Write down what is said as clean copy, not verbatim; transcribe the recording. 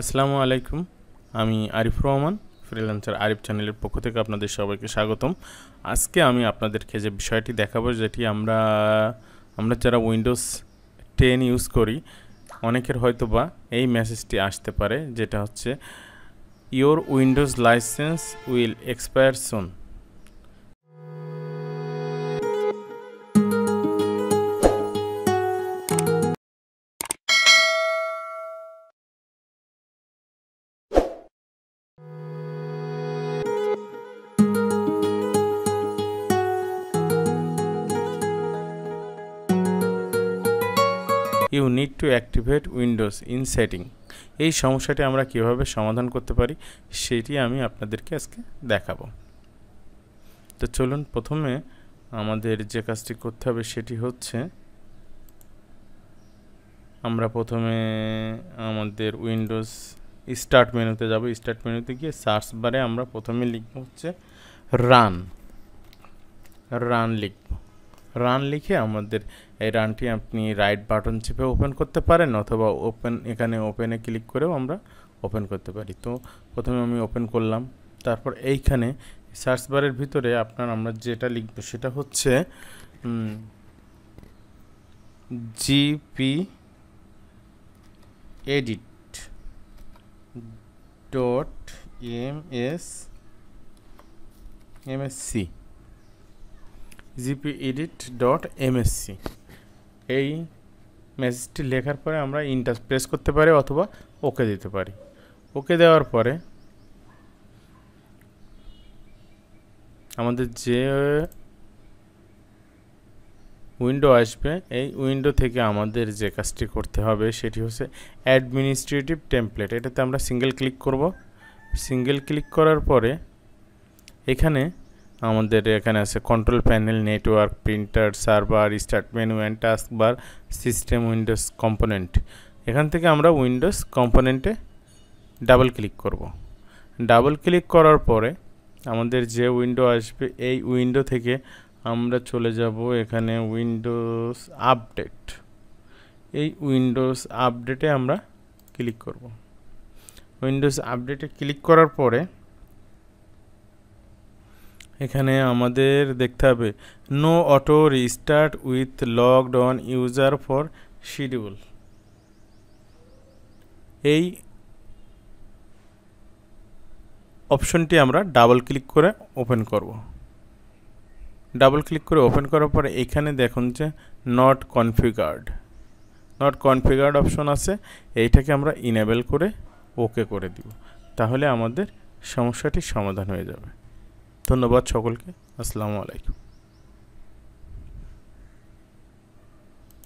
আসসালামু আলাইকুম। আমি আরিফুর রহমান, ফ্রিল্যান্সার আরিফ চ্যানেলের পক্ষ থেকে আপনাদের সবাইকে স্বাগতম। আজকে আমি আপনাদেরকে যে বিষয়টি দেখাবো, যেটি আমরা যারা উইন্ডোজ 10 ইউজ করি, অনেকের হয়তো বা এই মেসেজটি আসতে পারে, যেটা হচ্ছে your Windows licence will expire soon. You need to activate Windows in setting. এই সমস্যাটি আমরা কীভাবে সমাধান করতে পারি সেটি আমি আপনাদেরকে আজকে দেখাবো। তো চলুন, প্রথমে আমাদের যে কাজটি করতে হবে সেটি হচ্ছে, আমরা প্রথমে আমাদের উইন্ডোজ স্টার্ট মেনুতে যাব। স্টার্ট মেনুতে গিয়ে সার্চ বারে আমরা প্রথমে লিখব হচ্ছে রান লিখব। রান লিখে আমাদের এই রানটি আপনি রাইট বাটন চেপে ওপেন করতে পারেন, অথবা এখানে ওপেনে ক্লিক করেও আমরা ওপেন করতে পারি। তো প্রথমে আমি ওপেন করলাম। তারপর এইখানে সার্চ বারের ভিতরে আমরা যেটা লিখব সেটা হচ্ছে gpedit.msc gpedit.msc। এই মেসেজটি লেখার পরে আমরা ইন্টার প্রেস করতে পারি অথবা ওকে দিতে পারি। ওকে দেওয়ার পরে আমাদের যে উইন্ডো আসবে, এই উইন্ডো থেকে আমাদের যে কাজটি করতে হবে সেটি হচ্ছে অ্যাডমিনিস্ট্রেটিভ টেমপ্লেট। এটাতে আমরা সিঙ্গেল ক্লিক করব। সিঙ্গেল ক্লিক করার পরে এখানে আছে control panel, network, printer, server, start menu and task bar, system, Windows component. এখান থেকে আমরা উইন্ডোজ কম্পোনেন্টে ডাবল ক্লিক করব। ডাবল ক্লিক করার পরে আমাদের যে উইন্ডো আসবে, এই উইন্ডো থেকে আমরা চলে যাব এখানে উইন্ডোজ আপডেট। এই উইন্ডোজ আপডেটে আমরা ক্লিক করব। উইন্ডোজ আপডেটে ক্লিক করার পরে এখানে আমাদের দেখতে হবে no auto restart with logged on user for schedule. এই অপশনটি আমরা ডাবল ক্লিক করে ওপেন করব। ডাবল ক্লিক করে ওপেন করার পরে এখানে দেখুন যে নট কনফিগার্ড অপশন আছে, এইটাকে আমরা ইনেবল করে ওকে করে দিব। তাহলে আমাদের সমস্যাটি সমাধান হয়ে যাবে। ধন্যবাদ সকলকে। আসসালামু আলাইকুম।